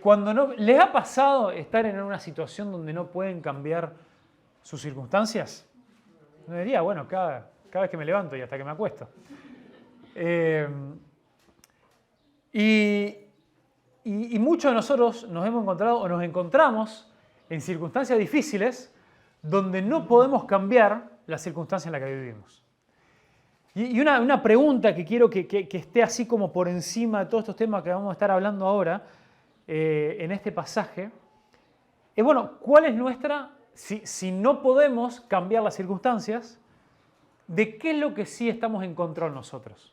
Cuando no, ¿les ha pasado estar en una situación donde no pueden cambiar sus circunstancias? No diría, bueno, cada vez que me levanto y hasta que me acuesto. Y muchos de nosotros nos hemos encontrado o nos encontramos en circunstancias difíciles donde no podemos cambiar la circunstancia en la que vivimos. Y una pregunta que quiero que esté así como por encima de todos estos temas que vamos a estar hablando ahora, en este pasaje, es bueno, ¿cuál es nuestra, si no podemos cambiar las circunstancias, de qué es lo que sí estamos en control nosotros?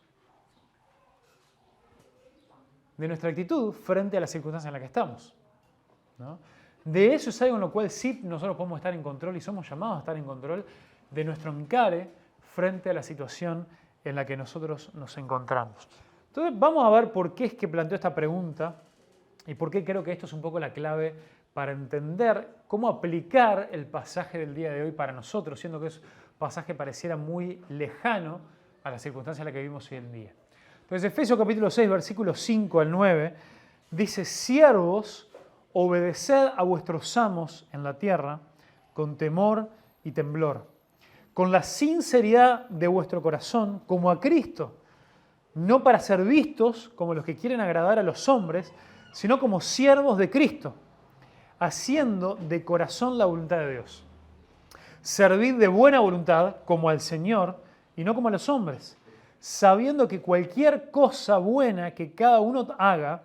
De nuestra actitud frente a la circunstancia en la que estamos, ¿no? De eso es algo en lo cual sí nosotros podemos estar en control y somos llamados a estar en control de nuestro encare frente a la situación en la que nosotros nos encontramos. Entonces vamos a ver por qué es que planteo esta pregunta y por qué creo que esto es un poco la clave para entender cómo aplicar el pasaje del día de hoy para nosotros, siendo que es un pasaje pareciera muy lejano a la circunstancia en la que vivimos hoy en día. Entonces, Efesios capítulo 6, versículos 5 al 9, dice: siervos, obedeced a vuestros amos en la tierra con temor y temblor, con la sinceridad de vuestro corazón, como a Cristo, no para ser vistos como los que quieren agradar a los hombres, sino como siervos de Cristo, haciendo de corazón la voluntad de Dios. Servid de buena voluntad como al Señor y no como a los hombres, sabiendo que cualquier cosa buena que cada uno haga,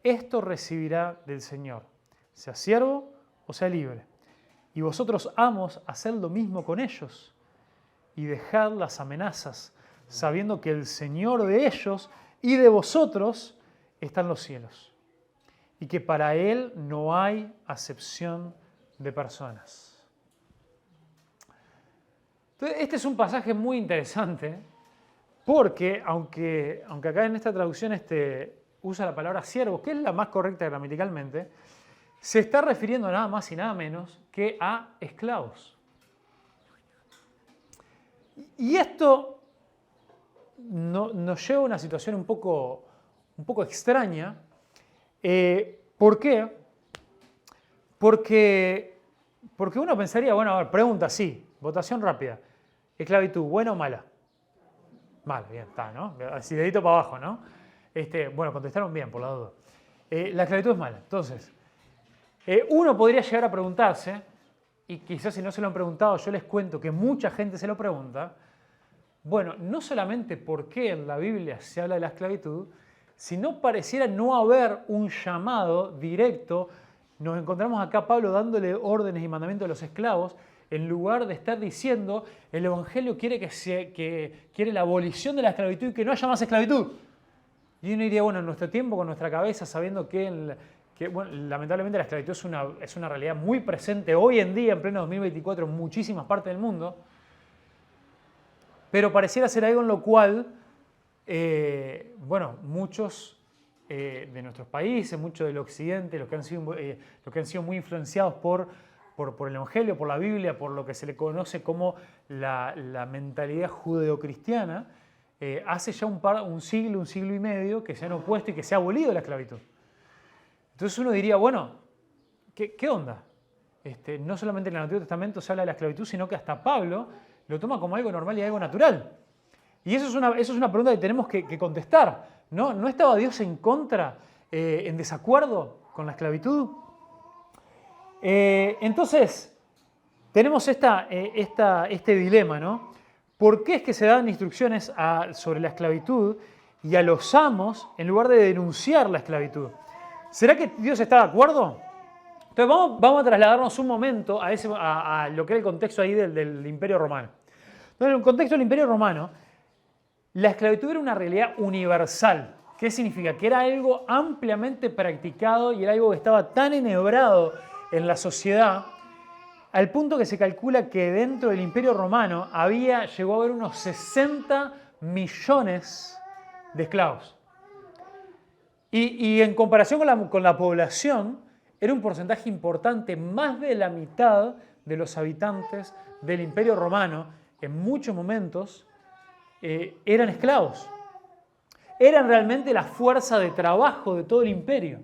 esto recibirá del Señor, sea siervo o sea libre. Y vosotros, amos, haced lo mismo con ellos y dejad las amenazas, sabiendo que el Señor de ellos y de vosotros está en los cielos, y que para Él no hay acepción de personas. Entonces, este es un pasaje muy interesante, porque aunque acá en esta traducción usa la palabra siervos, que es la más correcta gramaticalmente, se está refiriendo nada más y nada menos que a esclavos. Y esto nos lleva a una situación un poco extraña. ¿Por qué? Porque uno pensaría, bueno, a ver, pregunta, sí, votación rápida. ¿Esclavitud, buena o mala? Mala, bien, está, ¿no? Así dedito para abajo, ¿no? Bueno, contestaron bien, por la duda. La esclavitud es mala. Entonces, uno podría llegar a preguntarse, y quizás si no se lo han preguntado, yo les cuento que mucha gente se lo pregunta, bueno, no solamente por qué en la Biblia se habla de la esclavitud, sino pareciera no haber un llamado directo. Nos encontramos acá Pablo dándole órdenes y mandamientos a los esclavos, en lugar de estar diciendo el Evangelio quiere quiere la abolición de la esclavitud y que no haya más esclavitud. Y uno diría, bueno, en nuestro tiempo, con nuestra cabeza, sabiendo que bueno, lamentablemente la esclavitud es una realidad muy presente hoy en día, en pleno 2024, en muchísimas partes del mundo, pero pareciera ser algo en lo cual, bueno, muchos de nuestros países, muchos del occidente, los que han sido muy influenciados por el Evangelio, por la Biblia, por lo que se le conoce como la mentalidad judeocristiana, hace ya un siglo y medio que se han opuesto y que se ha abolido la esclavitud. Entonces uno diría, bueno, ¿qué onda? No solamente en el Antiguo Testamento se habla de la esclavitud, sino que hasta Pablo lo toma como algo normal y algo natural. Y eso es una pregunta que tenemos que contestar, ¿no? ¿No estaba Dios en contra, en desacuerdo con la esclavitud? Entonces, tenemos este dilema, ¿no? ¿Por qué es que se dan instrucciones sobre la esclavitud y a los amos en lugar de denunciar la esclavitud? ¿Será que Dios está de acuerdo? Entonces vamos a trasladarnos un momento a lo que era el contexto ahí del Imperio Romano. Entonces, en el contexto del Imperio Romano, la esclavitud era una realidad universal. ¿Qué significa? Que era algo ampliamente practicado y era algo que estaba tan enhebrado en la sociedad, al punto que se calcula que dentro del Imperio Romano llegó a haber unos 60 millones de esclavos. Y en comparación con la población, era un porcentaje importante, más de la mitad de los habitantes del Imperio Romano, en muchos momentos, eran esclavos. Eran realmente la fuerza de trabajo de todo el imperio.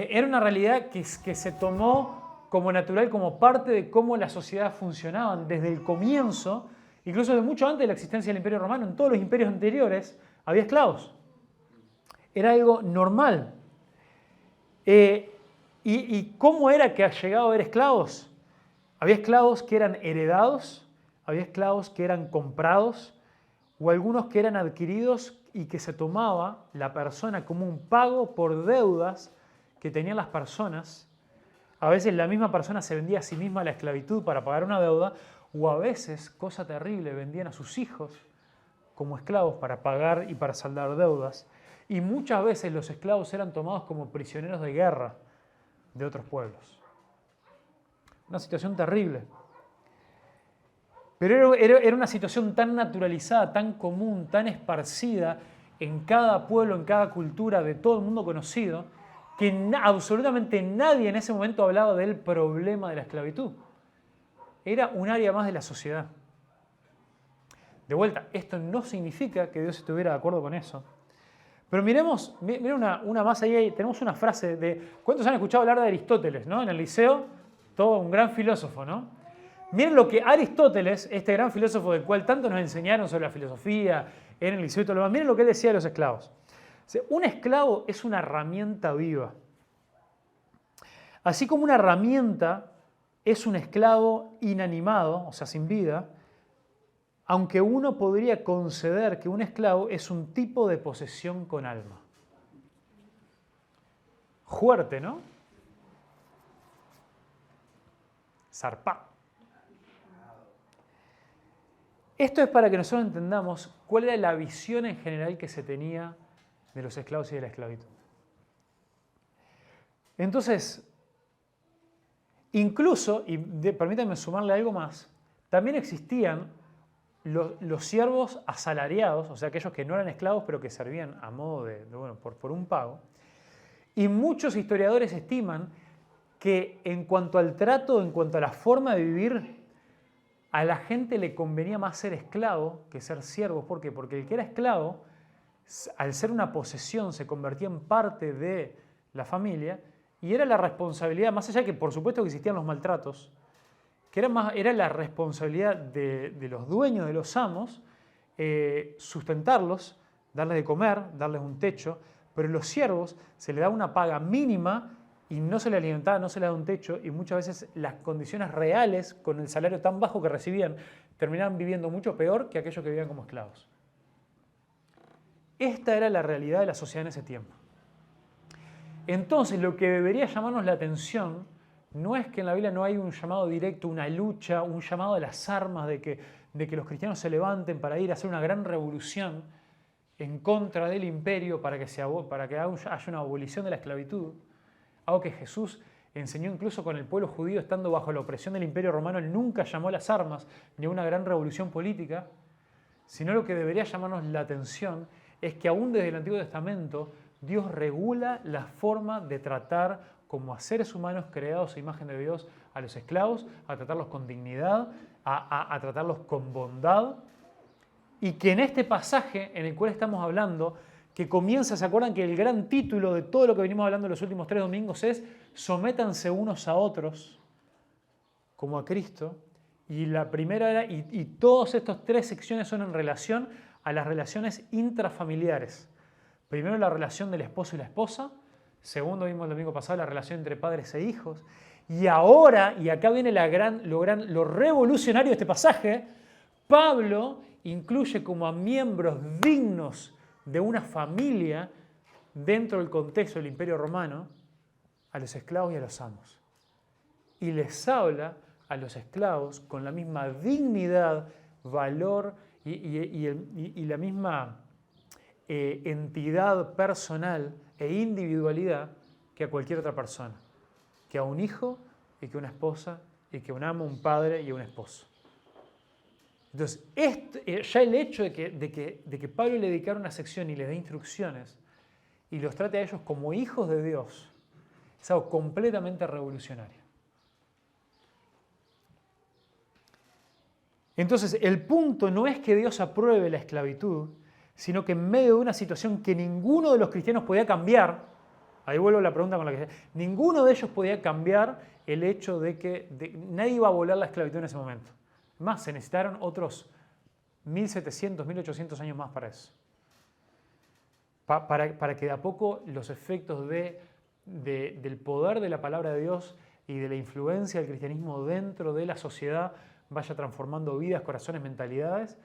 Era una realidad que se tomó como natural, como parte de cómo las sociedades funcionaban desde el comienzo, incluso de mucho antes de la existencia del Imperio Romano. En todos los imperios anteriores había esclavos. Era algo normal. ¿Y cómo era que ha llegado a haber esclavos? Había esclavos que eran heredados, había esclavos que eran comprados, o algunos que eran adquiridos y que se tomaba la persona como un pago por deudas que tenían las personas. A veces la misma persona se vendía a sí misma a la esclavitud para pagar una deuda, o a veces, cosa terrible, vendían a sus hijos como esclavos para pagar y para saldar deudas. Y muchas veces los esclavos eran tomados como prisioneros de guerra de otros pueblos. Una situación terrible. Pero era una situación tan naturalizada, tan común, tan esparcida en cada pueblo, en cada cultura de todo el mundo conocido, que absolutamente nadie en ese momento hablaba del problema de la esclavitud. Era un área más de la sociedad. De vuelta, esto no significa que Dios estuviera de acuerdo con eso. Pero miremos, miren una más ahí, tenemos una frase de... ¿Cuántos han escuchado hablar de Aristóteles, ¿no? En el liceo, todo un gran filósofo, ¿no? Miren lo que Aristóteles, este gran filósofo del cual tanto nos enseñaron sobre la filosofía en el liceo y todo lo demás, miren lo que él decía de los esclavos. Un esclavo es una herramienta viva. Así como una herramienta es un esclavo inanimado, o sea, sin vida, aunque uno podría conceder que un esclavo es un tipo de posesión con alma. Fuerte, ¿no? Zarpá. Esto es para que nosotros entendamos cuál era la visión en general que se tenía de los esclavos y de la esclavitud. Entonces, incluso, y permítanme sumarle algo más, también existían los siervos asalariados, o sea, aquellos que no eran esclavos pero que servían a modo por un pago. Y muchos historiadores estiman que en cuanto al trato, en cuanto a la forma de vivir, a la gente le convenía más ser esclavo que ser siervo. ¿Por qué? Porque el que era esclavo, al ser una posesión, se convertía en parte de la familia y era la responsabilidad, más allá de que por supuesto que existían los maltratos, que era la responsabilidad de los dueños, de los amos, sustentarlos, darles de comer, darles un techo, pero a los siervos se les da una paga mínima y no se les alimentaba, no se les da un techo, y muchas veces las condiciones reales, con el salario tan bajo que recibían, terminaban viviendo mucho peor que aquellos que vivían como esclavos. Esta era la realidad de la sociedad en ese tiempo. Entonces, lo que debería llamarnos la atención no es que en la Biblia no hay un llamado directo, una lucha, un llamado a las armas de que los cristianos se levanten para ir a hacer una gran revolución en contra del imperio para que haya una abolición de la esclavitud. Algo que Jesús enseñó incluso con el pueblo judío estando bajo la opresión del Imperio Romano. Él nunca llamó a las armas ni a una gran revolución política, sino lo que debería llamarnos la atención es que aún desde el Antiguo Testamento Dios regula la forma de tratar como a seres humanos creados a imagen de Dios a los esclavos, a tratarlos con dignidad, a tratarlos con bondad, y que en este pasaje en el cual estamos hablando, que comienza, ¿se acuerdan que el gran título de todo lo que venimos hablando en los últimos 3 domingos es sométanse unos a otros como a Cristo? Y la primera era, y todas estas 3 secciones son en relación a las relaciones intrafamiliares. Primero la relación del esposo y la esposa, segundo vimos el domingo pasado la relación entre padres e hijos, y ahora, y acá viene lo revolucionario de este pasaje, Pablo incluye como a miembros dignos de una familia dentro del contexto del Imperio Romano a los esclavos y a los amos. Y les habla a los esclavos con la misma dignidad, valor y la misma entidad personal e individualidad que a cualquier otra persona, que a un hijo y que a una esposa y que a un amo, un padre y a un esposo. Entonces, ya el hecho de que Pablo le dedicara una sección y les dé instrucciones y los trate a ellos como hijos de Dios es algo completamente revolucionario. Entonces, el punto no es que Dios apruebe la esclavitud, sino que en medio de una situación que ninguno de los cristianos podía cambiar, Ahí vuelvo a la pregunta con la que... Ninguno de ellos podía cambiar el hecho de que nadie iba a volar la esclavitud en ese momento. Más, se necesitaron otros 1700, 1800 años más para eso. Para que de a poco los efectos del poder de la palabra de Dios y de la influencia del cristianismo dentro de la sociedad vaya transformando vidas, corazones, mentalidades,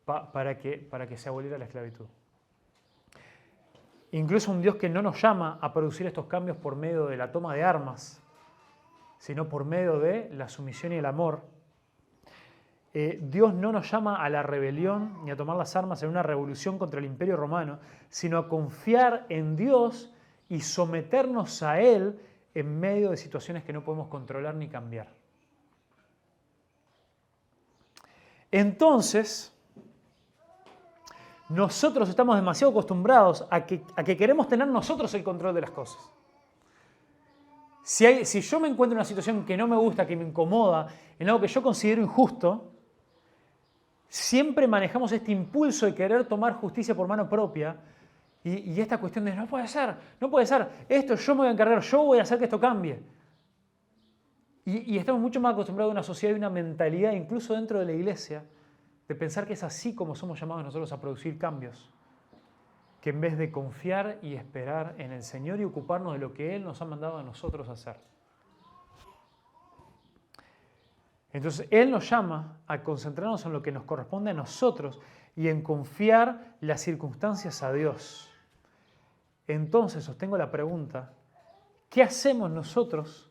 para que se aboliera la esclavitud. Incluso un Dios que no nos llama a producir estos cambios por medio de la toma de armas, sino por medio de la sumisión y el amor. Dios no nos llama a la rebelión ni a tomar las armas en una revolución contra el Imperio Romano, sino a confiar en Dios y someternos a Él en medio de situaciones que no podemos controlar ni cambiar. Entonces, nosotros estamos demasiado acostumbrados a que queremos tener nosotros el control de las cosas. Si yo me encuentro en una situación que no me gusta, que me incomoda, en algo que yo considero injusto, siempre manejamos este impulso de querer tomar justicia por mano propia y esta cuestión de no puede ser, esto yo me voy a encargar, yo voy a hacer que esto cambie. Y estamos mucho más acostumbrados a una sociedad y una mentalidad, incluso dentro de la iglesia, de pensar que es así como somos llamados nosotros a producir cambios, que en vez de confiar y esperar en el Señor y ocuparnos de lo que Él nos ha mandado a nosotros hacer. Entonces, Él nos llama a concentrarnos en lo que nos corresponde a nosotros y en confiar las circunstancias a Dios. Entonces, os tengo la pregunta, ¿qué hacemos nosotros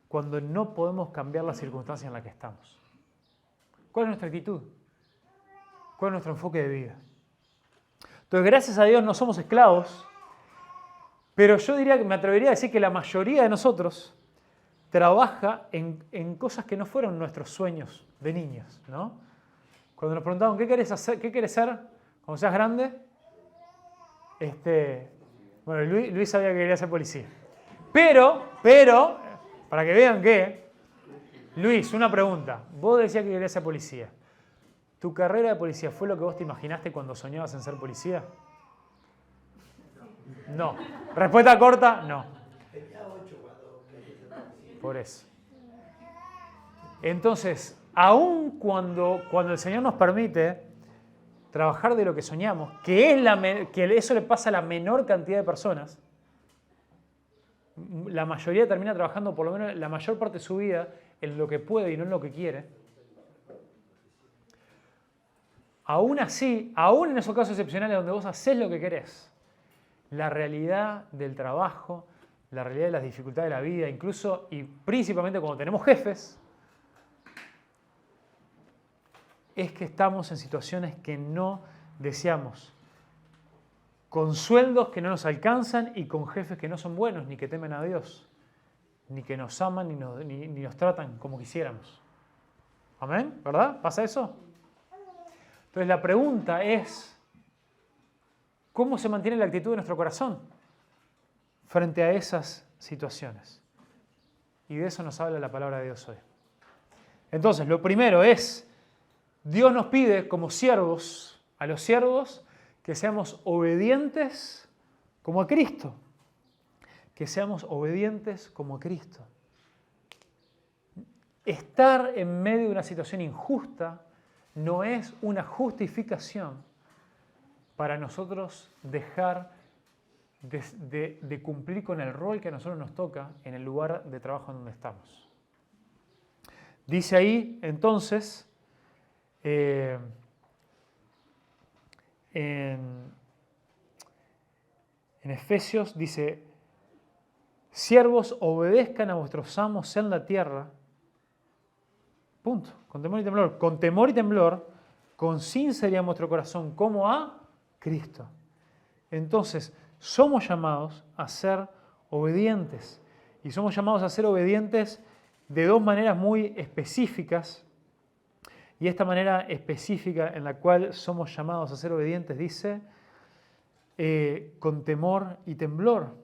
cuando no podemos cambiar la circunstancia en la que estamos? ¿Cuál es nuestra actitud? ¿Cuál es nuestro enfoque de vida? Entonces, gracias a Dios no somos esclavos, pero yo me atrevería a decir que la mayoría de nosotros trabaja en cosas que no fueron nuestros sueños de niños, ¿no? Cuando nos preguntaban, ¿qué querés hacer? ¿Qué querés ser cuando seas grande? Bueno, Luis sabía que quería ser policía. Pero, para que vean que, Luis, una pregunta. Vos decías que querías ser policía. ¿Tu carrera de policía fue lo que vos te imaginaste cuando soñabas en ser policía? No. Respuesta corta, no. Por eso. Entonces, aun cuando el Señor nos permite trabajar de lo que soñamos, que eso le pasa a la menor cantidad de personas, la mayoría termina trabajando por lo menos la mayor parte de su vida en lo que puede y no en lo que quiere. Aún así, aún en esos casos excepcionales donde vos hacés lo que querés, la realidad del trabajo, la realidad de las dificultades de la vida, incluso y principalmente cuando tenemos jefes, es que estamos en situaciones que no deseamos, con sueldos que no nos alcanzan y con jefes que no son buenos, ni que temen a Dios, ni que nos aman, ni nos tratan como quisiéramos. ¿Amén? ¿Verdad? ¿Pasa eso? Entonces la pregunta es, ¿cómo se mantiene la actitud de nuestro corazón frente a esas situaciones? Y de eso nos habla la palabra de Dios hoy. Entonces, lo primero es, Dios nos pide como siervos, a los siervos, que seamos obedientes como a Cristo. Que seamos obedientes como a Cristo. Estar en medio de una situación injusta no es una justificación para nosotros dejar de cumplir con el rol que a nosotros nos toca en el lugar de trabajo en donde estamos. Dice ahí, entonces, en Efesios dice, siervos, obedezcan a vuestros amos en la tierra. Punto. Con temor y temblor. Con temor y temblor, con sinceridad en vuestro corazón, como a Cristo. Entonces, somos llamados a ser obedientes. Y somos llamados a ser obedientes de dos maneras muy específicas. Y esta manera específica en la cual somos llamados a ser obedientes dice, con temor y temblor.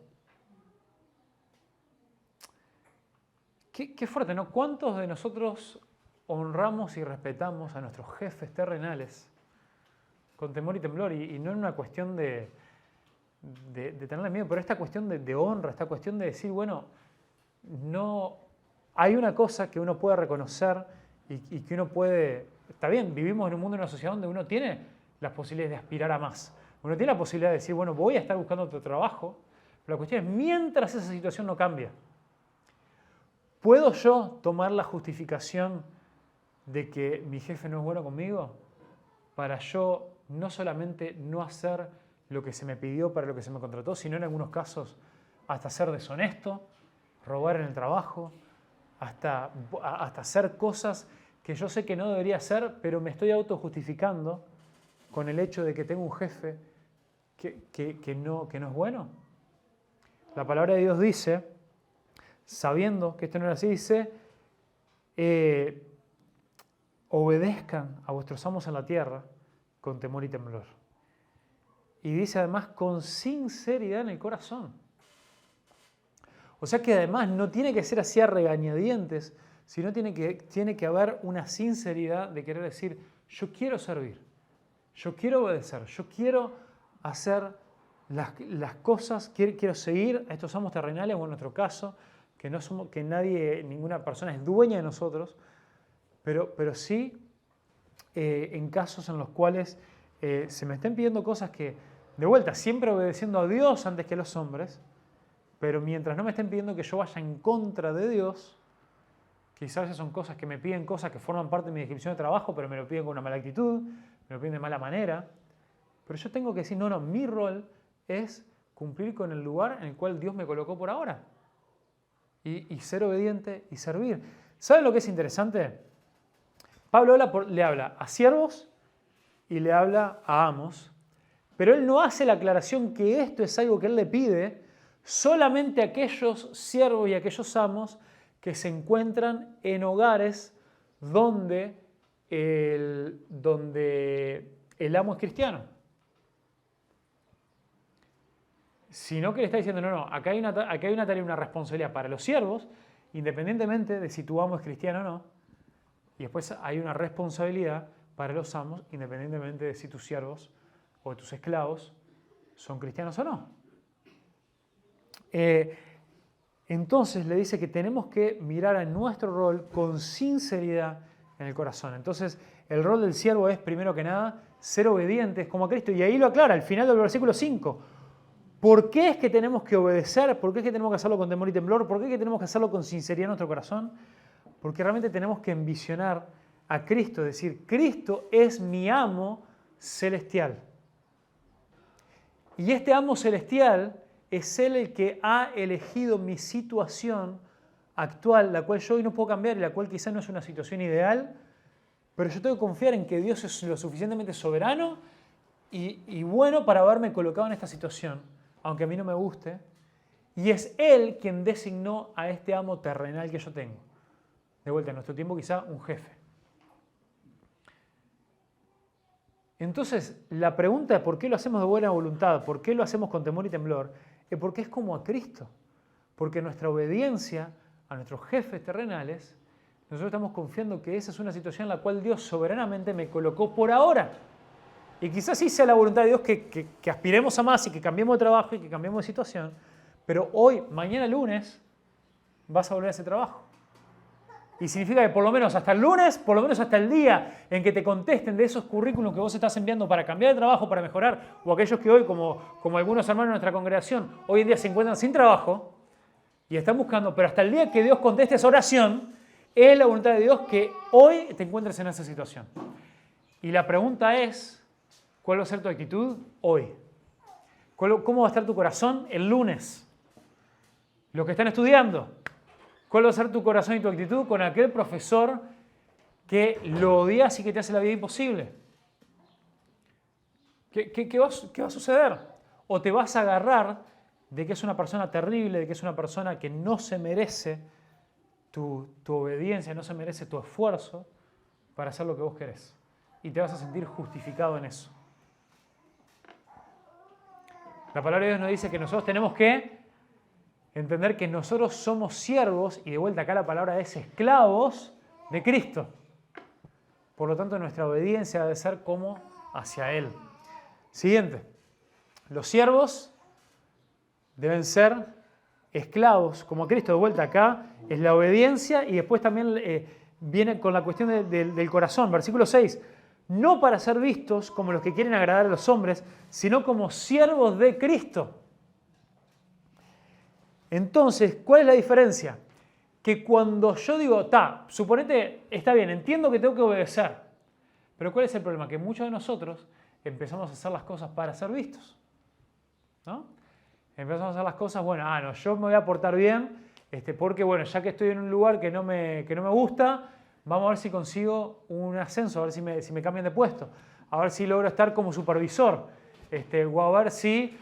Qué fuerte, ¿no? ¿Cuántos de nosotros honramos y respetamos a nuestros jefes terrenales con temor y temblor? Y no en una cuestión de tenerle miedo, pero esta cuestión de honra, esta cuestión de decir, bueno, no, hay una cosa que uno puede reconocer y que uno puede, está bien, vivimos en un mundo, en una sociedad donde uno tiene las posibilidades de aspirar a más. Uno tiene la posibilidad de decir, bueno, voy a estar buscando otro trabajo, pero la cuestión es, mientras esa situación no cambia, ¿puedo yo tomar la justificación de que mi jefe no es bueno conmigo para yo no solamente no hacer lo que se me pidió para lo que se me contrató, sino en algunos casos hasta ser deshonesto, robar en el trabajo, hasta hacer cosas que yo sé que no debería hacer, pero me estoy autojustificando con el hecho de que tengo un jefe que no es bueno? La palabra de Dios dice, sabiendo que esto no era así, dice, obedezcan a vuestros amos en la tierra con temor y temblor. Y dice además con sinceridad en el corazón. O sea que además no tiene que ser así a regañadientes, sino tiene que haber una sinceridad de querer decir, yo quiero servir, yo quiero obedecer, yo quiero hacer las cosas, quiero seguir a estos amos terrenales, o en nuestro caso, que nadie, ninguna persona es dueña de nosotros, pero sí en casos en los cuales se me estén pidiendo cosas que, de vuelta, siempre obedeciendo a Dios antes que a los hombres, pero mientras no me estén pidiendo que yo vaya en contra de Dios, quizás esas son cosas que me piden cosas que forman parte de mi descripción de trabajo, pero me lo piden con una mala actitud, me lo piden de mala manera, pero yo tengo que decir, no, mi rol es cumplir con el lugar en el cual Dios me colocó por ahora y ser obediente y servir. ¿Saben lo que es interesante? Pablo le habla a siervos y le habla a amos, pero él no hace la aclaración que esto es algo que él le pide solamente a aquellos siervos y a aquellos amos que se encuentran en hogares donde el amo es cristiano. Sino que le está diciendo, no, acá hay una tarea y una responsabilidad para los siervos, independientemente de si tu amo es cristiano o no, y después hay una responsabilidad para los amos, independientemente de si tus siervos o tus esclavos son cristianos o no. Entonces le dice que tenemos que mirar a nuestro rol con sinceridad en el corazón. Entonces el rol del siervo es, primero que nada, ser obedientes como a Cristo. Y ahí lo aclara, al final del versículo 5. ¿Por qué es que tenemos que obedecer? ¿Por qué es que tenemos que hacerlo con temor y temblor? ¿Por qué es que tenemos que hacerlo con sinceridad en nuestro corazón? Porque realmente tenemos que envisionar a Cristo, es decir, Cristo es mi amo celestial. Y este amo celestial es Él el que ha elegido mi situación actual, la cual yo hoy no puedo cambiar y la cual quizá no es una situación ideal, pero yo tengo que confiar en que Dios es lo suficientemente soberano y bueno para haberme colocado en esta situación, aunque a mí no me guste, y es Él quien designó a este amo terrenal que yo tengo. De vuelta, en nuestro tiempo quizá un jefe. Entonces, la pregunta de por qué lo hacemos de buena voluntad, por qué lo hacemos con temor y temblor, es porque es como a Cristo. Porque nuestra obediencia a nuestros jefes terrenales, nosotros estamos confiando que esa es una situación en la cual Dios soberanamente me colocó por ahora. Y quizás sí sea la voluntad de Dios que aspiremos a más y que cambiemos de trabajo y que cambiemos de situación, pero hoy, mañana lunes, vas a volver a ese trabajo. Y significa que por lo menos hasta el lunes, por lo menos hasta el día en que te contesten de esos currículos que vos estás enviando para cambiar de trabajo, para mejorar, o aquellos que hoy, como algunos hermanos de nuestra congregación, hoy en día se encuentran sin trabajo y están buscando, pero hasta el día que Dios conteste esa oración, es la voluntad de Dios que hoy te encuentres en esa situación. Y la pregunta es, ¿cuál va a ser tu actitud hoy? ¿Cómo va a estar tu corazón el lunes? Los que están estudiando, ¿cuál va a ser tu corazón y tu actitud con aquel profesor que lo odias y que te hace la vida imposible? ¿Qué va a suceder? ¿O te vas a agarrar de que es una persona terrible, de que es una persona que no se merece tu obediencia, no se merece tu esfuerzo para hacer lo que vos querés? Y te vas a sentir justificado en eso. La palabra de Dios nos dice que nosotros tenemos que entender que nosotros somos siervos, y de vuelta acá la palabra es esclavos de Cristo. Por lo tanto, nuestra obediencia debe ser como hacia Él. Siguiente. Los siervos deben ser esclavos, como Cristo. De vuelta acá es la obediencia y después también viene con la cuestión del corazón. Versículo 6. No para ser vistos como los que quieren agradar a los hombres, sino como siervos de Cristo. Entonces, ¿cuál es la diferencia? Que cuando yo digo, suponete, está bien, entiendo que tengo que obedecer, pero ¿cuál es el problema? Que muchos de nosotros empezamos a hacer las cosas para ser vistos, ¿no? Empezamos a hacer las cosas, bueno, yo me voy a portar bien, porque bueno, ya que estoy en un lugar que no me gusta, vamos a ver si consigo un ascenso, a ver si me cambian de puesto, a ver si logro estar como supervisor, o a ver si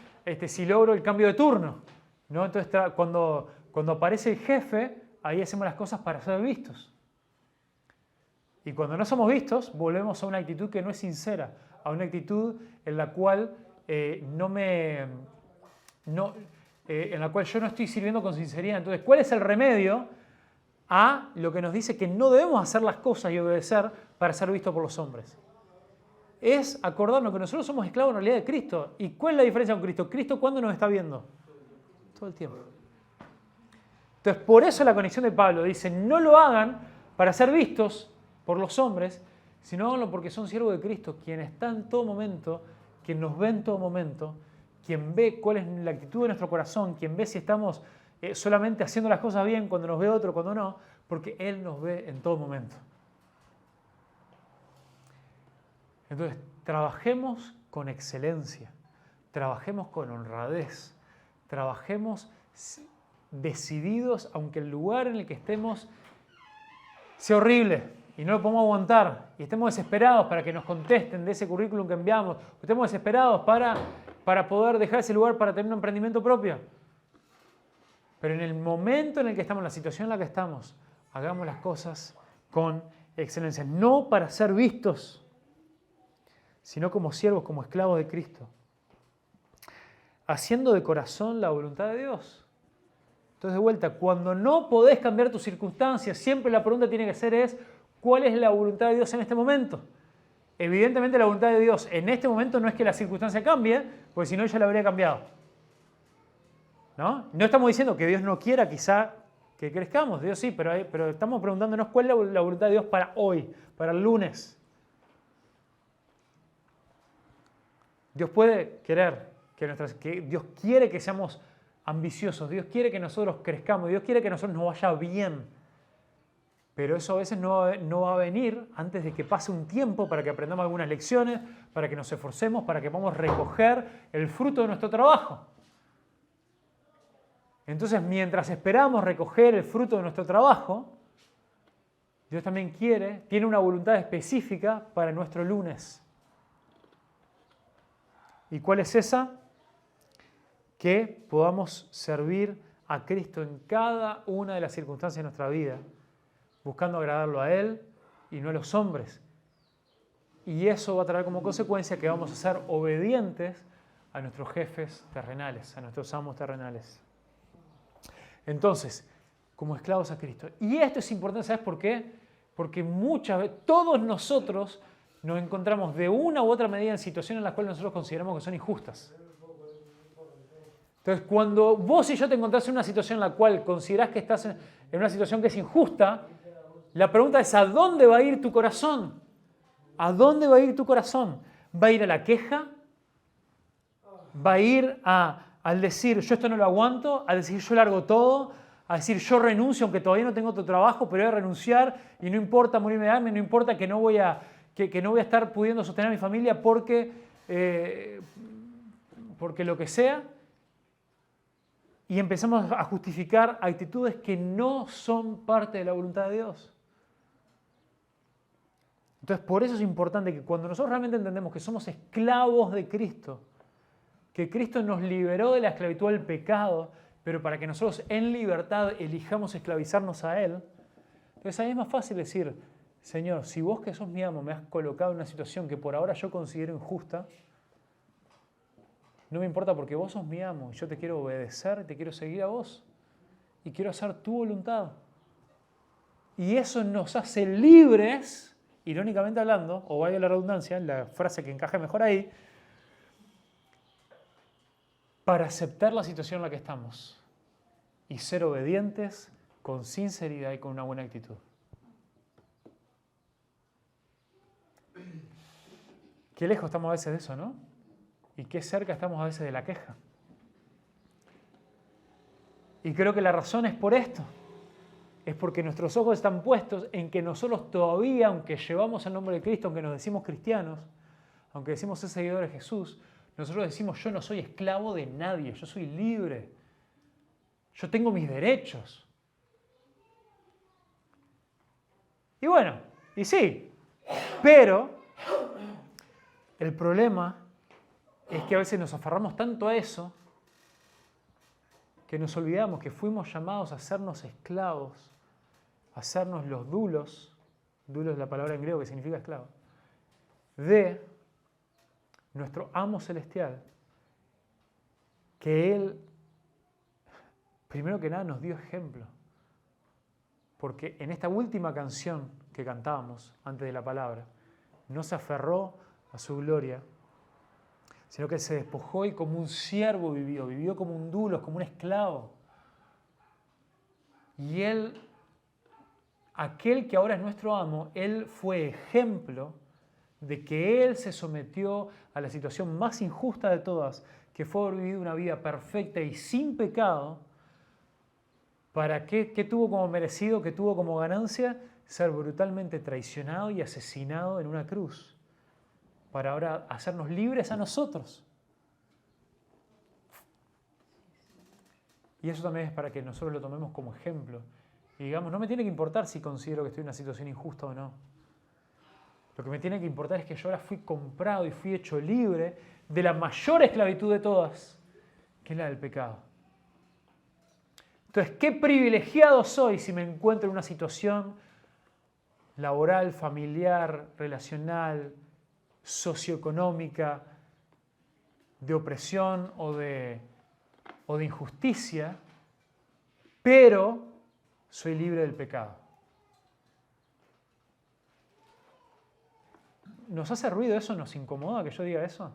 logro el cambio de turno, ¿no? Entonces, cuando aparece el jefe, ahí hacemos las cosas para ser vistos. Y cuando no somos vistos, volvemos a una actitud que no es sincera, a una actitud en la cual en la cual yo no estoy sirviendo con sinceridad. Entonces, ¿cuál es el remedio a lo que nos dice que no debemos hacer las cosas y obedecer para ser vistos por los hombres? Es acordarnos que nosotros somos esclavos en realidad de Cristo. ¿Y cuál es la diferencia con Cristo? ¿Cristo cuándo nos está viendo? Todo el tiempo. Entonces, por eso la conexión de Pablo dice, no lo hagan para ser vistos por los hombres, sino háganlo porque son siervos de Cristo, quien está en todo momento, quien nos ve en todo momento, quien ve cuál es la actitud de nuestro corazón, quien ve si estamos solamente haciendo las cosas bien cuando nos ve otro, cuando no, porque Él nos ve en todo momento. Entonces, trabajemos con excelencia, trabajemos con honradez, trabajemos decididos, aunque el lugar en el que estemos sea horrible y no lo podemos aguantar y estemos desesperados para que nos contesten de ese currículum que enviamos, o estemos desesperados para poder dejar ese lugar para tener un emprendimiento propio. Pero en el momento en el que estamos, en la situación en la que estamos, hagamos las cosas con excelencia, no para ser vistos, sino como siervos, como esclavos de Cristo, haciendo de corazón la voluntad de Dios. Entonces, de vuelta, cuando no podés cambiar tus circunstancias, siempre la pregunta tiene que ser ¿cuál es la voluntad de Dios en este momento? Evidentemente la voluntad de Dios en este momento no es que la circunstancia cambie, porque si no ya la habría cambiado. ¿No? No estamos diciendo que Dios no quiera quizá que crezcamos, Dios sí, pero estamos preguntándonos cuál es la voluntad de Dios para hoy, para el lunes. Dios puede querer que Dios quiere que seamos ambiciosos, Dios quiere que nosotros crezcamos, Dios quiere que a nosotros nos vaya bien. Pero eso a veces no va a venir antes de que pase un tiempo para que aprendamos algunas lecciones, para que nos esforcemos, para que podamos recoger el fruto de nuestro trabajo. Entonces, mientras esperamos recoger el fruto de nuestro trabajo, Dios también tiene una voluntad específica para nuestro lunes. ¿Y cuál es esa? Que podamos servir a Cristo en cada una de las circunstancias de nuestra vida, buscando agradarlo a Él y no a los hombres. Y eso va a traer como consecuencia que vamos a ser obedientes a nuestros jefes terrenales, a nuestros amos terrenales. Entonces, como esclavos a Cristo. Y esto es importante, ¿sabes por qué? Porque muchas veces, todos nosotros nos encontramos de una u otra medida en situaciones en las cuales nosotros consideramos que son injustas. Entonces, cuando vos y yo te encontrás en una situación en la cual considerás que estás en una situación que es injusta, la pregunta es, ¿a dónde va a ir tu corazón? ¿A dónde va a ir tu corazón? ¿Va a ir a la queja? ¿Va a ir al decir, yo esto no lo aguanto? ¿A decir, yo largo todo? ¿A decir, yo renuncio aunque todavía no tengo otro trabajo, pero voy a renunciar y no importa morirme de hambre, no importa que no voy a estar pudiendo sostener a mi familia porque lo que sea? Y empezamos a justificar actitudes que no son parte de la voluntad de Dios. Entonces, por eso es importante que cuando nosotros realmente entendemos que somos esclavos de Cristo, que Cristo nos liberó de la esclavitud del pecado, pero para que nosotros en libertad elijamos esclavizarnos a Él, entonces ahí es más fácil decir, Señor, si vos que sos mi amo me has colocado en una situación que por ahora yo considero injusta, no me importa porque vos sos mi amo, yo te quiero obedecer, te quiero seguir a vos y quiero hacer tu voluntad. Y eso nos hace libres, irónicamente hablando, o valga la redundancia, la frase que encaje mejor ahí, para aceptar la situación en la que estamos y ser obedientes con sinceridad y con una buena actitud. Qué lejos estamos a veces de eso, ¿no? Y qué cerca estamos a veces de la queja. Y creo que la razón es por esto. Es porque nuestros ojos están puestos en que nosotros todavía, aunque llevamos el nombre de Cristo, aunque nos decimos cristianos, aunque decimos ser seguidores de Jesús, nosotros decimos yo no soy esclavo de nadie, yo soy libre. Yo tengo mis derechos. Y bueno, y sí, pero el problema es que a veces nos aferramos tanto a eso que nos olvidamos que fuimos llamados a hacernos esclavos, a hacernos los dulos es la palabra en griego que significa esclavo, de nuestro amo celestial, que Él, primero que nada, nos dio ejemplo. Porque en esta última canción que cantábamos antes de la palabra, no se aferró a su gloria, sino que se despojó y como un siervo vivió como un dulos, como un esclavo. Y Él, aquel que ahora es nuestro amo, Él fue ejemplo de que Él se sometió a la situación más injusta de todas, que fue haber vivido una vida perfecta y sin pecado. ¿Para qué tuvo como merecido, qué tuvo como ganancia? Ser brutalmente traicionado y asesinado en una cruz, para ahora hacernos libres a nosotros. Y eso también es para que nosotros lo tomemos como ejemplo. Y digamos, no me tiene que importar si considero que estoy en una situación injusta o no. Lo que me tiene que importar es que yo ahora fui comprado y fui hecho libre de la mayor esclavitud de todas, que es la del pecado. Entonces, qué privilegiado soy si me encuentro en una situación laboral, familiar, relacional, socioeconómica, de opresión o de injusticia, pero soy libre del pecado. ¿Nos hace ruido eso? ¿Nos incomoda que yo diga eso?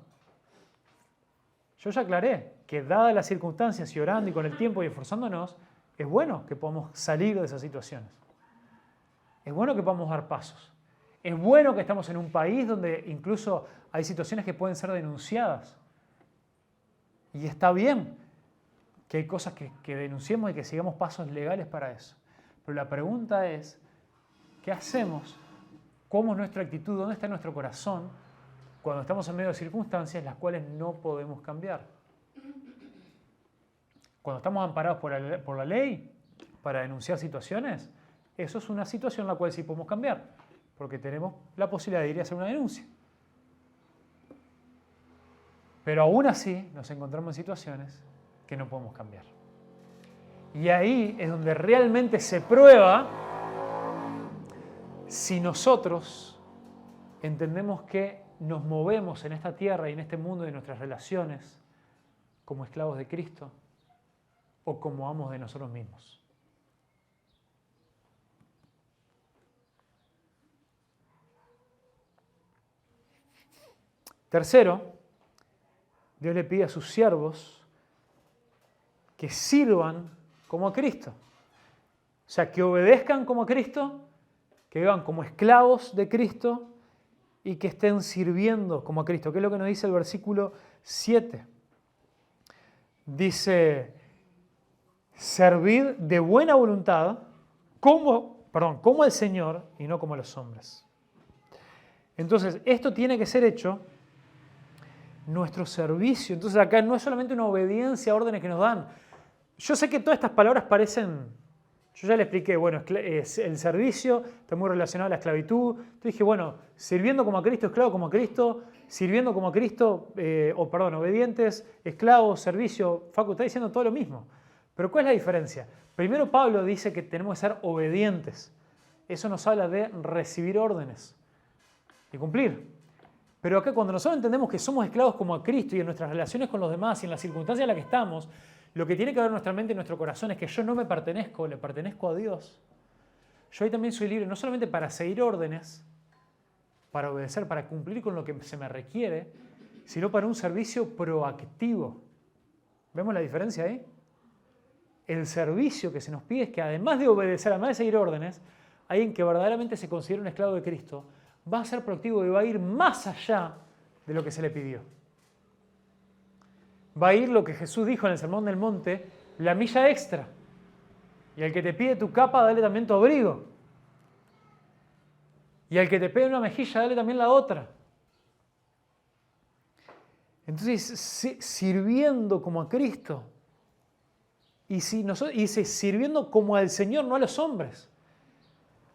Yo ya aclaré que dadas las circunstancias y orando y con el tiempo y esforzándonos, es bueno que podamos salir de esas situaciones. Es bueno que podamos dar pasos. Es bueno que estamos en un país donde incluso hay situaciones que pueden ser denunciadas. Y está bien que hay cosas que denunciemos y que sigamos pasos legales para eso. Pero la pregunta es, ¿qué hacemos? ¿Cómo es nuestra actitud? ¿Dónde está nuestro corazón cuando estamos en medio de circunstancias las cuales no podemos cambiar? Cuando estamos amparados por la ley para denunciar situaciones, eso es una situación la cual sí podemos cambiar, porque tenemos la posibilidad de ir a hacer una denuncia. Pero aún así nos encontramos en situaciones que no podemos cambiar. Y ahí es donde realmente se prueba si nosotros entendemos que nos movemos en esta tierra y en este mundo de nuestras relaciones como esclavos de Cristo o como amos de nosotros mismos. Tercero, Dios le pide a sus siervos que sirvan como a Cristo. O sea, que obedezcan como a Cristo, que vivan como esclavos de Cristo y que estén sirviendo como a Cristo. ¿Qué es lo que nos dice el versículo 7? Dice, servid de buena voluntad como al Señor y no como a los hombres. Entonces, esto tiene que ser hecho, nuestro servicio. Entonces acá no es solamente una obediencia a órdenes que nos dan. Yo sé que todas estas palabras parecen, yo ya le expliqué, bueno, el servicio está muy relacionado a la esclavitud. Entonces dije, bueno, sirviendo como a Cristo, esclavo como a Cristo, sirviendo como a Cristo, obedientes, esclavos, servicio. Facu, está diciendo todo lo mismo. Pero ¿cuál es la diferencia? Primero Pablo dice que tenemos que ser obedientes. Eso nos habla de recibir órdenes y cumplir. Pero acá cuando nosotros entendemos que somos esclavos como a Cristo y en nuestras relaciones con los demás y en las circunstancias en las que estamos, lo que tiene que ver en nuestra mente y en nuestro corazón es que yo no me pertenezco, le pertenezco a Dios. Yo ahí también soy libre, no solamente para seguir órdenes, para obedecer, para cumplir con lo que se me requiere, sino para un servicio proactivo. ¿Vemos la diferencia ahí? El servicio que se nos pide es que además de obedecer, además de seguir órdenes, alguien que verdaderamente se considera un esclavo de Cristo va a ser proactivo y va a ir más allá de lo que se le pidió. Va a ir lo que Jesús dijo en el Sermón del Monte, la milla extra. Y al que te pide tu capa, dale también tu abrigo. Y al que te pide una mejilla, dale también la otra. Entonces, sirviendo como a Cristo y sirviendo como al Señor, no a los hombres.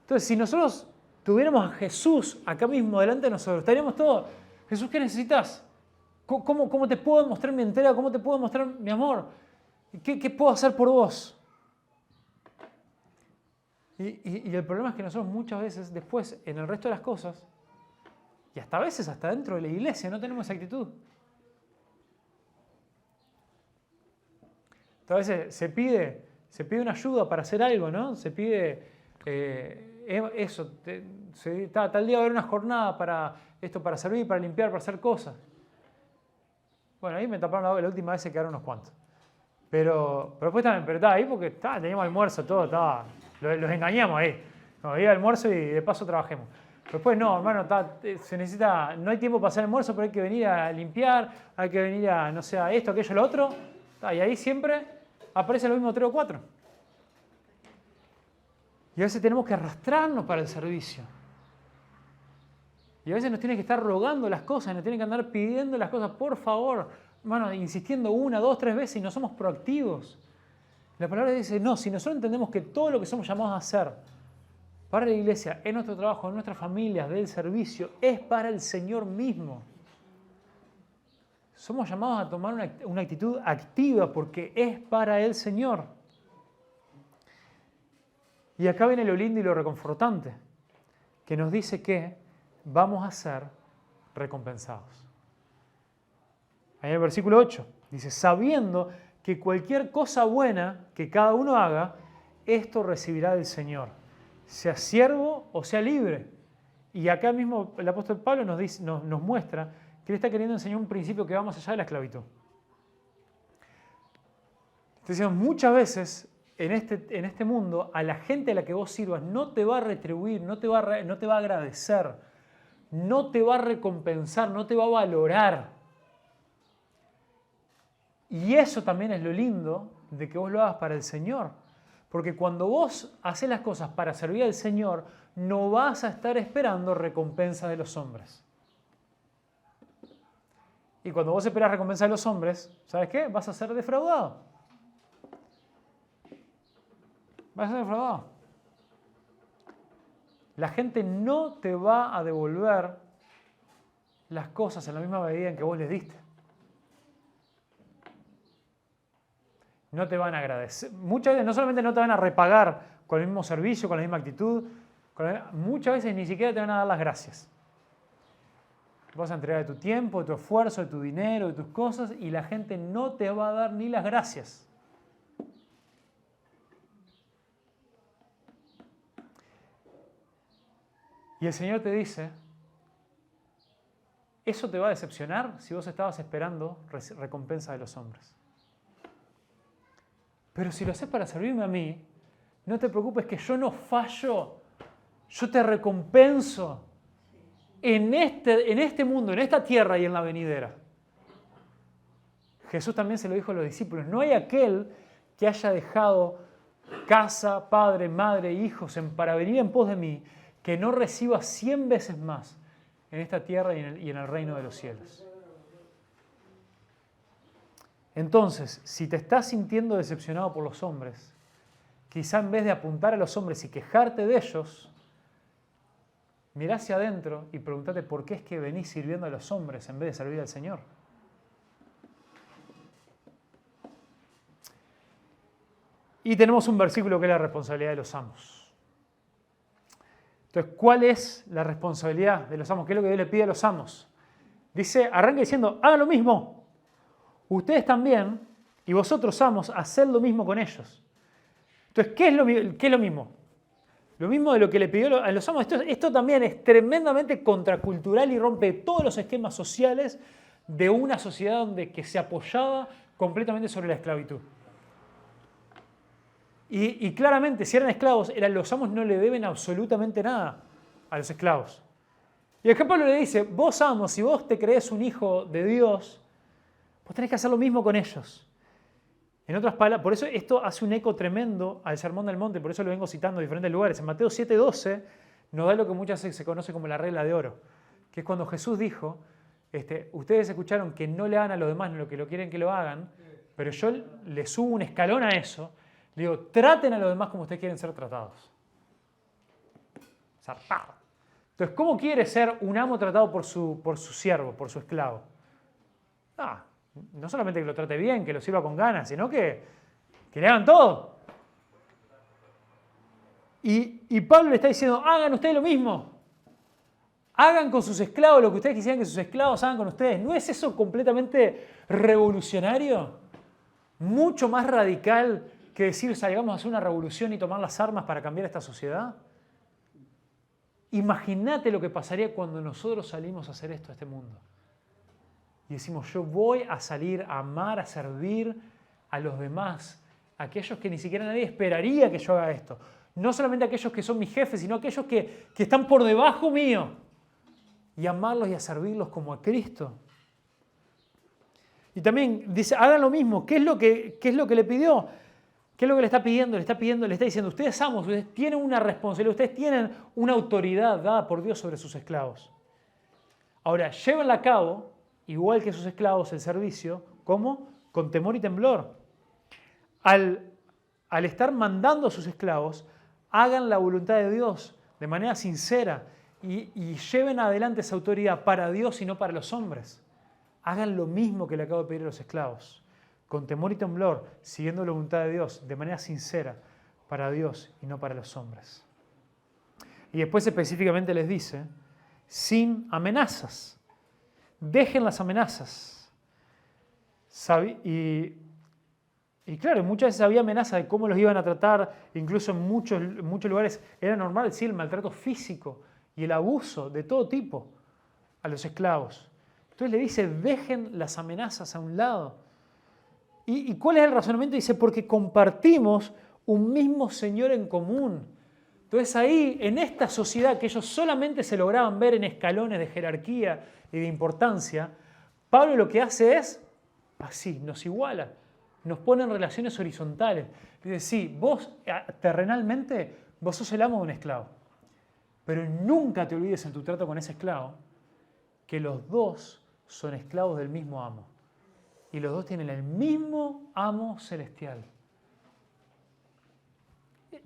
Entonces, si nosotros tuviéramos a Jesús acá mismo delante de nosotros, estaríamos todos, Jesús, ¿qué necesitas? ¿Cómo te puedo mostrar mi entrega? ¿Cómo te puedo mostrar mi amor? ¿Qué puedo hacer por vos? Y el problema es que nosotros muchas veces después, en el resto de las cosas, y hasta a veces hasta dentro de la iglesia, no tenemos esa actitud. A veces se pide una ayuda para hacer algo, ¿no? Se pide eso. Tal día va a haber una jornada para esto, para servir, para limpiar, para hacer cosas. Bueno, ahí me taparon la última vez, se quedaron unos cuantos. Pero después también, pero estaba ahí porque teníamos almuerzo, todo, los engañamos ahí. Nos iba almuerzo y de paso trabajemos. Después no, hermano, se necesita, no hay tiempo para hacer almuerzo, pero hay que venir a limpiar, hay que venir a, no sé, a esto, aquello, lo otro. Y ahí siempre aparece lo mismo 3 o 4. Y a veces tenemos que arrastrarnos para el servicio. Y a veces nos tiene que estar rogando las cosas, nos tiene que andar pidiendo las cosas, por favor, hermano, insistiendo 1, 2, 3 veces y no somos proactivos. La palabra dice, no, si nosotros entendemos que todo lo que somos llamados a hacer para la iglesia, en nuestro trabajo, en nuestras familias, del servicio, es para el Señor mismo. Somos llamados a tomar una actitud activa porque es para el Señor. Y acá viene lo lindo y lo reconfortante, que nos dice que vamos a ser recompensados. Ahí en el versículo 8 dice, sabiendo que cualquier cosa buena que cada uno haga, esto recibirá del Señor, sea siervo o sea libre. Y acá mismo el apóstol Pablo nos muestra que él está queriendo enseñar un principio que va más allá de la esclavitud. Entonces, muchas veces en este mundo, a la gente a la que vos sirvas no te va a retribuir, no te va a agradecer, no te va a recompensar, no te va a valorar. Y eso también es lo lindo de que vos lo hagas para el Señor. Porque cuando vos haces las cosas para servir al Señor, no vas a estar esperando recompensa de los hombres. Y cuando vos esperás recompensa de los hombres, ¿sabes qué? Vas a ser defraudado. Vas a ser defraudado. La gente no te va a devolver las cosas en la misma medida en que vos les diste. No te van a agradecer. Muchas veces no solamente no te van a repagar con el mismo servicio, con la misma actitud, muchas veces ni siquiera te van a dar las gracias. Vas a entregar de tu tiempo, de tu esfuerzo, de tu dinero, de tus cosas y la gente no te va a dar ni las gracias. Y el Señor te dice, eso te va a decepcionar si vos estabas esperando recompensa de los hombres. Pero si lo haces para servirme a mí, no te preocupes que yo no fallo, yo te recompenso en este mundo, en esta tierra y en la venidera. Jesús también se lo dijo a los discípulos, no hay aquel que haya dejado casa, padre, madre, hijos para venir en pos de mí, que no reciba 100 veces más en esta tierra y en el reino de los cielos. Entonces, si te estás sintiendo decepcionado por los hombres, quizá en vez de apuntar a los hombres y quejarte de ellos, mirá hacia adentro y pregúntate por qué es que venís sirviendo a los hombres en vez de servir al Señor. Y tenemos un versículo que es la responsabilidad de los amos. Entonces, ¿cuál es la responsabilidad de los amos? ¿Qué es lo que Dios le pide a los amos? Dice, arranca diciendo, hagan lo mismo. Ustedes también, y vosotros amos, haced lo mismo con ellos. Entonces, ¿qué es lo mismo? Lo mismo de lo que le pidió a los amos. Esto también es tremendamente contracultural y rompe todos los esquemas sociales de una sociedad que se apoyaba completamente sobre la esclavitud. Y claramente, si eran esclavos, los amos no le deben absolutamente nada a los esclavos. Y acá Pablo le dice, vos amos, si vos te creés un hijo de Dios, vos tenés que hacer lo mismo con ellos. En otras palabras, por eso esto hace un eco tremendo al Sermón del Monte, por eso lo vengo citando en diferentes lugares. En Mateo 7:12 nos da lo que muchas veces se conoce como la regla de oro, que es cuando Jesús dijo, ustedes escucharon que no le hagan a los demás lo que lo quieren que lo hagan, pero yo le subo un escalón a eso, le digo, traten a los demás como ustedes quieren ser tratados. Zarpado. Entonces, ¿cómo quiere ser un amo tratado por su siervo, por su esclavo? No solamente que lo trate bien, que lo sirva con ganas, sino que le hagan todo. Y Pablo le está diciendo, hagan ustedes lo mismo. Hagan con sus esclavos lo que ustedes quisieran que sus esclavos hagan con ustedes. ¿No es eso completamente revolucionario? Mucho más radical que decir salgamos a hacer una revolución y tomar las armas para cambiar esta sociedad. Imagínate lo que pasaría cuando nosotros salimos a hacer esto a este mundo. Y decimos, yo voy a salir a amar, a servir a los demás, a aquellos que ni siquiera nadie esperaría que yo haga esto. No solamente aquellos que son mis jefes, sino aquellos que están por debajo mío. Y amarlos y a servirlos como a Cristo. Y también dice, hagan lo mismo. ¿Qué es lo que le pidió? ¿Qué es lo que le está pidiendo? Le está diciendo, ustedes amos, ustedes tienen una responsabilidad, ustedes tienen una autoridad dada por Dios sobre sus esclavos. Ahora, llévenla a cabo, igual que sus esclavos, el servicio, ¿cómo? Con temor y temblor. Al estar mandando a sus esclavos, hagan la voluntad de Dios de manera sincera y lleven adelante esa autoridad para Dios y no para los hombres. Hagan lo mismo que le acabo de pedir a los esclavos, con temor y temblor, siguiendo la voluntad de Dios, de manera sincera, para Dios y no para los hombres. Y después específicamente les dice, sin amenazas. Dejen las amenazas. Y claro, muchas veces había amenazas de cómo los iban a tratar, incluso en muchos lugares era normal, sí, el maltrato físico y el abuso de todo tipo a los esclavos. Entonces le dice, dejen las amenazas a un lado. ¿Y cuál es el razonamiento? Dice, porque compartimos un mismo Señor en común. Entonces ahí, en esta sociedad que ellos solamente se lograban ver en escalones de jerarquía y de importancia, Pablo lo que hace es, así, nos iguala, nos pone en relaciones horizontales. Dice, sí, vos terrenalmente, vos sos el amo de un esclavo, pero nunca te olvides en tu trato con ese esclavo que los dos son esclavos del mismo amo. Y los dos tienen el mismo amo celestial.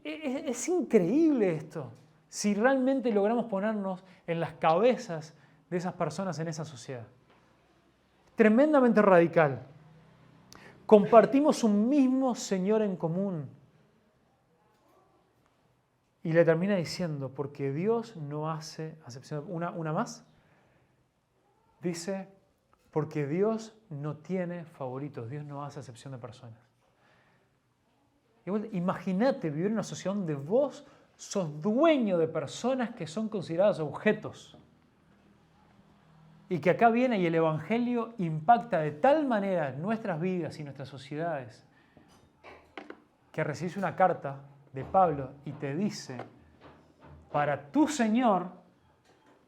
Es increíble esto, si realmente logramos ponernos en las cabezas de esas personas en esa sociedad. Tremendamente radical. Compartimos un mismo Señor en común. Y le termina diciendo, porque Dios no hace acepción. Una más. Dice, porque Dios no tiene favoritos, Dios no hace acepción de personas. Imagínate vivir en una sociedad donde vos sos dueño de personas que son consideradas objetos. Y que acá viene y el Evangelio impacta de tal manera nuestras vidas y nuestras sociedades que recibís una carta de Pablo y te dice, para tu Señor,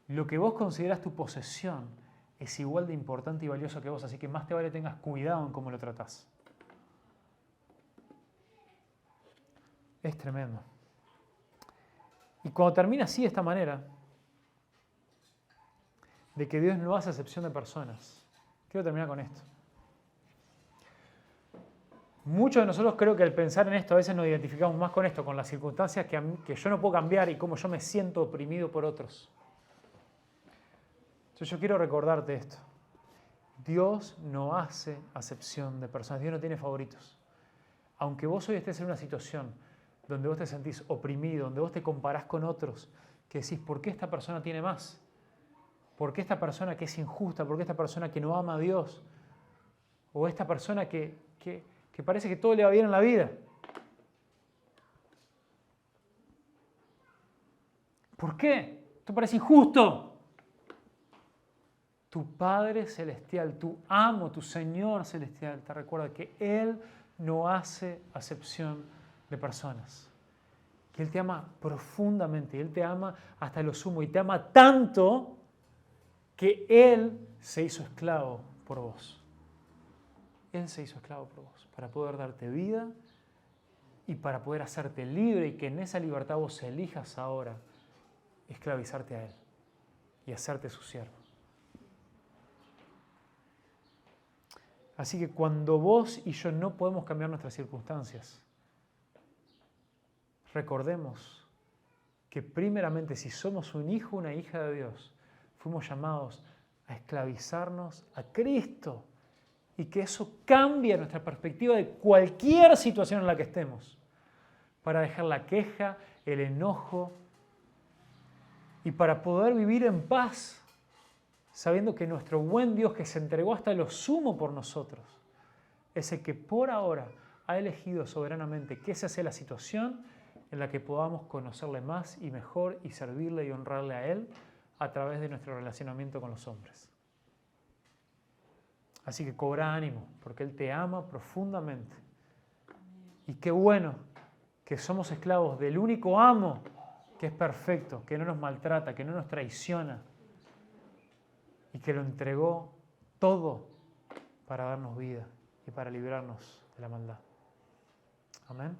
lo que vos considerás tu posesión es igual de importante y valioso que vos, así que más te vale tengas cuidado en cómo lo tratás. Es tremendo. Y cuando termina así de esta manera, de que Dios no hace acepción de personas, quiero terminar con esto. Muchos de nosotros creo que al pensar en esto a veces nos identificamos más con esto, con las circunstancias que yo no puedo cambiar y cómo yo me siento oprimido por otros. Entonces yo quiero recordarte esto. Dios no hace acepción de personas, Dios no tiene favoritos. Aunque vos hoy estés en una situación donde vos te sentís oprimido, donde vos te comparás con otros, que decís, ¿por qué esta persona tiene más? ¿Por qué esta persona que es injusta? ¿Por qué esta persona que no ama a Dios? O esta persona que parece que todo le va bien en la vida. ¿Por qué? Esto parece injusto. tu Padre Celestial, tu amo, tu Señor Celestial, te recuerda que Él no hace acepción de personas. Que Él te ama profundamente, Él te ama hasta lo sumo y te ama tanto que Él se hizo esclavo por vos. Él se hizo esclavo por vos para poder darte vida y para poder hacerte libre y que en esa libertad vos elijas ahora esclavizarte a Él y hacerte su siervo. Así que cuando vos y yo no podemos cambiar nuestras circunstancias, recordemos que primeramente si somos un hijo o una hija de Dios, fuimos llamados a esclavizarnos a Cristo y que eso cambia nuestra perspectiva de cualquier situación en la que estemos para dejar la queja, el enojo y para poder vivir en paz sabiendo que nuestro buen Dios que se entregó hasta lo sumo por nosotros es el que por ahora ha elegido soberanamente que esa sea la situación en la que podamos conocerle más y mejor y servirle y honrarle a Él a través de nuestro relacionamiento con los hombres. Así que cobra ánimo, porque Él te ama profundamente. Y qué bueno que somos esclavos del único amo que es perfecto, que no nos maltrata, que no nos traiciona y que lo entregó todo para darnos vida y para librarnos de la maldad. Amén.